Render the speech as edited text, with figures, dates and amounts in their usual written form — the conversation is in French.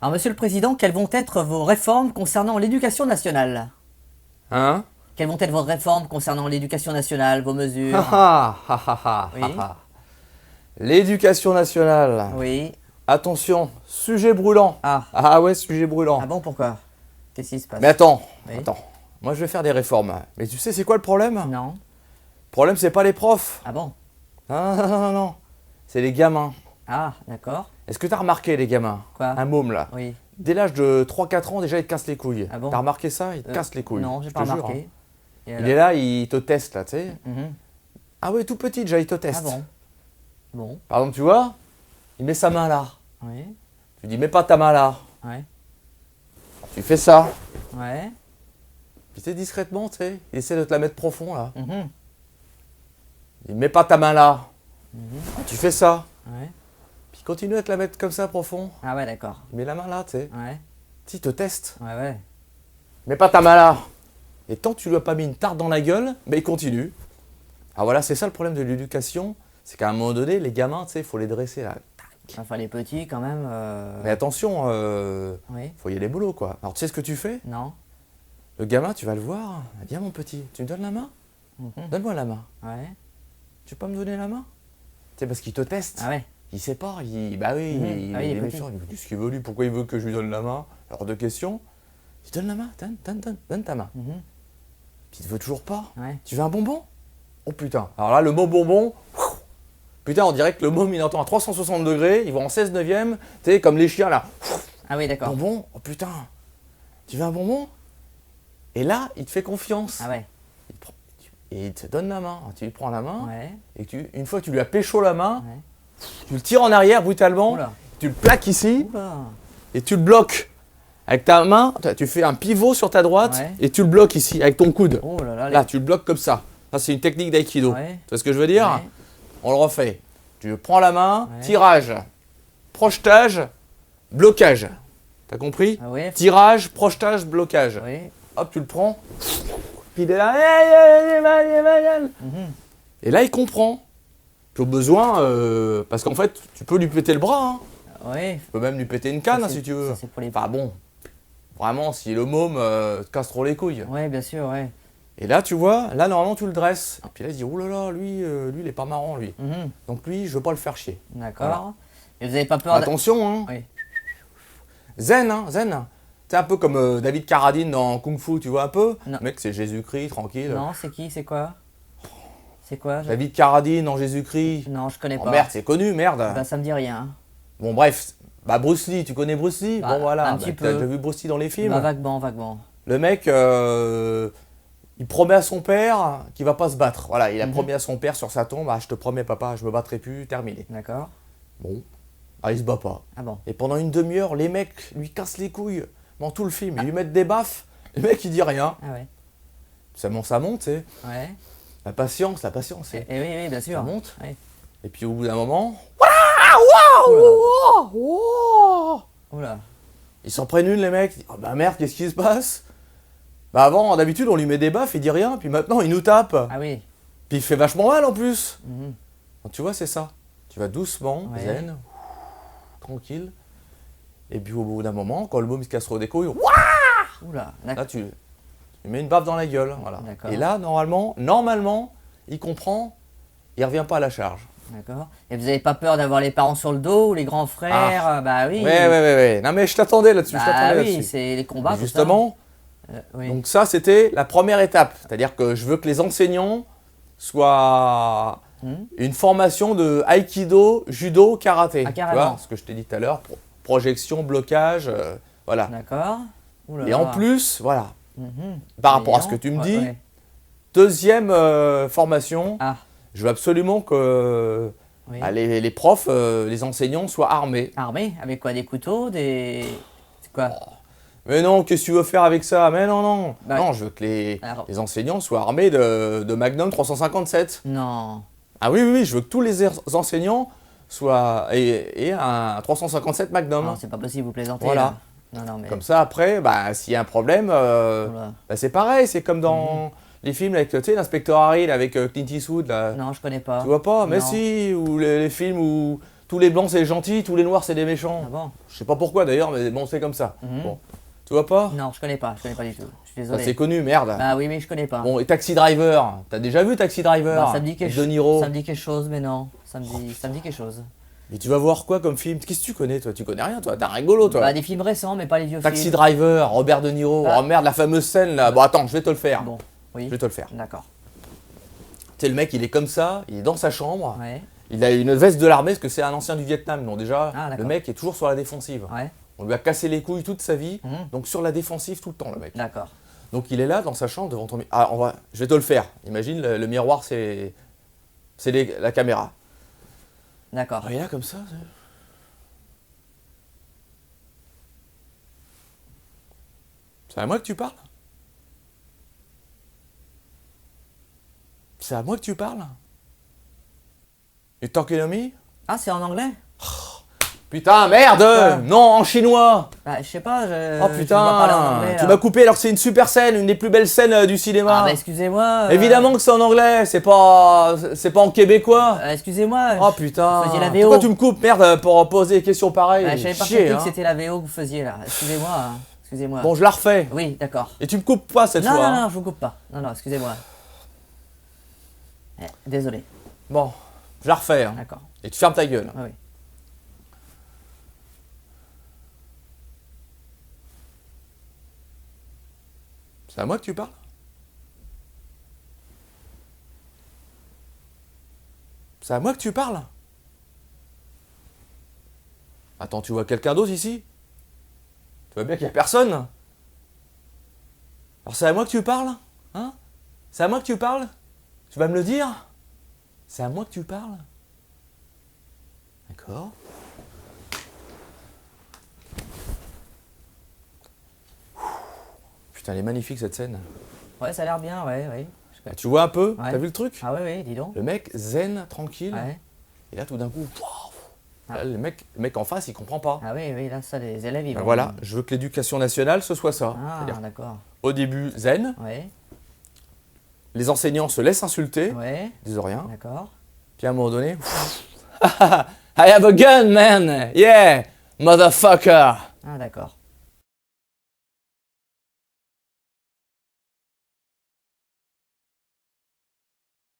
Alors, Monsieur le Président, quelles vont être vos réformes concernant l'éducation nationale? Hein? Quelles vont être vos réformes concernant l'éducation nationale, vos mesures? Oui. L'éducation nationale. Oui. Attention, sujet brûlant. Ah. Ah ouais, sujet brûlant. Ah bon, pourquoi? Qu'est-ce qui se passe? Mais attends, Oui. attends. Moi, je vais faire des réformes. Mais tu sais, c'est quoi le problème? Non. Le problème, c'est pas les profs. Ah bon? Non, non, non, non, non. C'est les gamins. Ah, d'accord. Est-ce que t'as remarqué, les gamins? Quoi? Un môme, là. Oui. Dès l'âge de 3-4 ans, déjà, il te casse les couilles. Ah bon? T'as remarqué ça? Il te casse les couilles. Non, j'ai je pas te jure, remarqué. hein. Et Il alors? est là, il te teste, là, tu sais. Mhm. Ah ouais, tout petit, déjà, il te teste. Ah bon? Bon. Par exemple, tu vois, il met sa main là. Oui. Tu dis, mets pas ta main là. Ouais. Tu fais ça. Ouais. Puis tu sais, discrètement, tu sais, il essaie de te la mettre profond là. Mhm. Il met pas ta main là. Mhm. Tu fais ça. Ouais. Puis il continue à te la mettre comme ça profond. Ah ouais, d'accord. Il met la main là, tu sais. Ouais. Tu sais, il te teste. Ouais, ouais. Mets pas ta main là. Et tant que tu lui as pas mis une tarte dans la gueule, mais il continue. Ah voilà, c'est ça le problème de l'éducation. C'est qu'à un moment donné, les gamins, tu sais, il faut les dresser là. Enfin, les petits, quand même. Mais attention, Oui. faut y aller boulot quoi. Alors tu sais ce que tu fais? Non. Le gamin, tu vas le voir. Viens mon petit, tu me donnes la main? Mhm. Donne-moi la main. Ouais. Tu peux pas me donner la main? Tu sais, parce qu'il te teste. Ah ouais. Il sait pas, bah oui, Mhm. il, Ah oui, il est est petit. méfiant, il me dit ce qu'il veut lui, pourquoi il veut que je lui donne la main? Alors de questions, tu donnes la main, donne ta main. Mhm. Puis il te veut toujours pas. Ouais. Tu veux un bonbon? Oh putain, alors là le mot bonbon, putain on dirait que le môme il entend à 360 degrés, il va en 16 neuvième, tu sais comme les chiens là. Ah oui, d'accord. Bonbon, oh putain, tu veux un bonbon? Et là il te fait confiance. Ah ouais. Et il te donne la main, tu lui prends la main, Ouais. et une fois que tu lui as pécho la main, Ouais. tu le tires en arrière brutalement, Oula. tu le plaques ici, Oula. et tu le bloques avec ta main, tu fais un pivot sur ta droite Ouais. et tu le bloques ici avec ton coude. Oh là là. Là, tu le bloques comme ça. Ça, c'est une technique d'aïkido. Ouais. Tu vois ce que je veux dire? Ouais. On le refait. Tu prends la main, Ouais. tirage, projetage, blocage. T'as compris? Ah ouais. Tirage, projetage, blocage. Oui. Hop, tu le prends. Puis il est là. Il est mal. Mhm. Et là, il comprend. Puis au besoin, parce qu'en fait, tu peux lui péter le bras. Hein. Oui. Tu peux même lui péter une canne Ça, hein, c'est- si tu veux. ça, c'est pour les... Enfin bon, vraiment, si le môme te casse trop les couilles. Ouais, bien sûr, ouais. Et là, tu vois, là, normalement, tu le dresses. Et puis là, il se dit, oh là là, lui, il est pas marrant, lui. Mhm. Donc lui, je veux pas le faire chier. D'accord. Voilà. Et vous avez pas peur Attention, hein. Oui. Zen, hein, zen. C'est un peu comme David Carradine dans Kung Fu, tu vois un peu? Non. Le mec, c'est Jésus-Christ, tranquille. Non, c'est qui? C'est quoi? C'est quoi? David Carradine dans Jésus-Christ. Non, je connais Oh pas. merde, c'est connu, merde. Bah, ça me dit rien. Bon, bref. Bah, Bruce Lee, tu connais Bruce Lee? Bah, Bon, voilà. un petit T'as peu. déjà vu Bruce Lee dans les films? Bah, vaguement, vaguement. Le mec, il promet à son père qu'il va pas se battre. Voilà, il a promis à son père sur sa tombe, ah, je te promets papa, je me battrai plus, terminé. D'accord. Bon, ah, il se bat pas. Ah bon. Et pendant une demi-heure, les mecs lui cassent les couilles dans tout le film. Ils lui mettent des baffes, le mec il dit rien. Ah ouais. Ça monte, tu sais. Ouais. La patience. Et oui, oui, bien sûr. Ça monte. Ouais. Et puis au bout d'un moment, Oula. ils s'en prennent une les mecs. Oh bah merde, qu'est-ce qui se passe? Bah avant, d'habitude, on lui met des baffes, il dit rien. Puis maintenant, il nous tape. Ah oui. Puis il fait vachement mal en plus. Mhm. Donc, tu vois, c'est ça. Tu vas doucement, Ouais. zen, tranquille. Et puis au bout d'un moment, quand le môme il se casse trop des couilles, Oula. là D'accord. tu lui mets une baffe dans la gueule. Voilà. D'accord. Et là, normalement, il comprend, il revient pas à la charge. D'accord. Et vous avez pas peur d'avoir les parents sur le dos ou les grands frères? Bah oui. Ouais. Non mais je t'attendais là-dessus. je Bah t'attendais oui, là-dessus. c'est les combats. Et tout ça. justement, Oui. donc ça c'était la première étape. C'est-à-dire que je veux que les enseignants soient une formation de Aïkido, Judo, Karaté. Ah, Tu carrément. vois, ce que je t'ai dit tout à l'heure, projection, blocage, voilà. D'accord. Oula. Et en plus, voilà, Mhm. par rapport à ce que Voyons. tu me Ouais, dis, ouais. deuxième formation, Ah. je veux absolument que Oui. les profs, les enseignants soient armés. Armé avec quoi? Des couteaux, des. C'est quoi? Mais non, qu'est-ce que tu veux faire avec ça? Mais non. Bah, Non, je veux que alors- les enseignants soient armés de Magnum 357. Non. Ah oui, je veux que tous les enseignants soient et un 357 Magnum. Non, c'est pas possible, vous plaisantez. Voilà. Là. Non, non, mais. Comme ça, après, bah, s'il y a un problème, Oula. bah, c'est pareil. C'est comme dans les films avec, tu sais, l'inspecteur Harry là, avec Clint Eastwood. Là. Non, je connais pas. Tu vois pas? Mais Non. si, ou les films où tous les blancs c'est des gentils, tous les noirs c'est des méchants. Ah bon? Je sais pas pourquoi d'ailleurs, mais bon, c'est comme ça. Bon. Tu vois pas? Non, je connais pas du tout. Je suis Ça, désolé. c'est connu, merde. Bah oui, mais je connais pas. Bon, et Taxi Driver, t'as déjà vu Taxi Driver? Bah, ça me dit quelque De Niro. Ça me dit quelque chose, mais non. Ça me dit quelque chose. Mais tu vas voir quoi comme film? Qu'est-ce que tu connais, toi? Tu connais rien, toi? T'es un rigolo, toi. Bah, des films récents, mais pas les vieux Taxi films. Driver, Robert De Niro. Ah. Oh merde, la fameuse scène là. Bon, attends, je vais te le faire. Bon, oui. Je vais te le faire. D'accord. Tu sais, le mec, il est comme ça, il est dans sa chambre. Ouais. Il a une veste de l'armée parce que c'est un ancien du Vietnam. Donc déjà, Ah, le d'accord. mec est toujours sur la défensive. Ouais. On lui a cassé les couilles toute sa vie. Mhm. Donc sur la défensive tout le temps, le mec. D'accord. Donc il est là dans sa chambre devant ton miroir. Ah, je vais te le faire. Imagine, le miroir, c'est la caméra. D'accord. Il est là comme ça. C'est à moi que tu parles? C'est à moi que tu parles? You talking to me? Ah, c'est en anglais? Putain, merde! Quoi? Non, en chinois! Bah, je sais pas. Oh je dois putain! parler en anglais, Tu là. m'as coupé alors que c'est une super scène, une des plus belles scènes du cinéma. Ah, bah, excusez-moi. Évidemment que c'est en anglais, c'est pas en québécois. Excusez-moi. Oh putain! Vous faisiez la VO. Pourquoi tu me coupes, merde, pour poser des questions pareilles? Bah, j'avais pas Chier, compris hein. que c'était la VO que vous faisiez là. Excusez-moi. Hein. Excusez-moi. Bon, je la refais. Oui, d'accord. Et tu me coupes pas cette Non, fois. non, hein. non, je vous coupe pas. Non, non, excusez-moi. Désolé. Bon, je la refais. Hein. D'accord. Et tu fermes ta gueule. Ah oui. C'est à moi que tu parles? C'est à moi que tu parles? Attends, tu vois quelqu'un d'autre ici? Tu vois bien qu'il n'y a personne? Alors c'est à moi que tu parles? Hein? C'est à moi que tu parles? Tu vas me le dire? C'est à moi que tu parles? D'accord. Putain, elle est magnifique cette scène. Ouais, ça a l'air bien, ouais, ouais. Ah, tu vois un peu? Ouais. T'as vu le truc? Ah oui, oui, dis donc. Le mec zen, tranquille. Ouais. Et là, tout d'un coup, là, le mec en face, il comprend pas. Ah oui, oui, là, ça, les élèves, ils Ben vont... voilà, je veux que l'éducation nationale, ce soit ça. Ah, C'est-à-dire, d'accord. au début, zen, Ouais, les enseignants se laissent insulter, ouais, ils disent rien. d'accord. Puis à un moment donné, I have a gun, man! Yeah! Motherfucker! Ah, d'accord.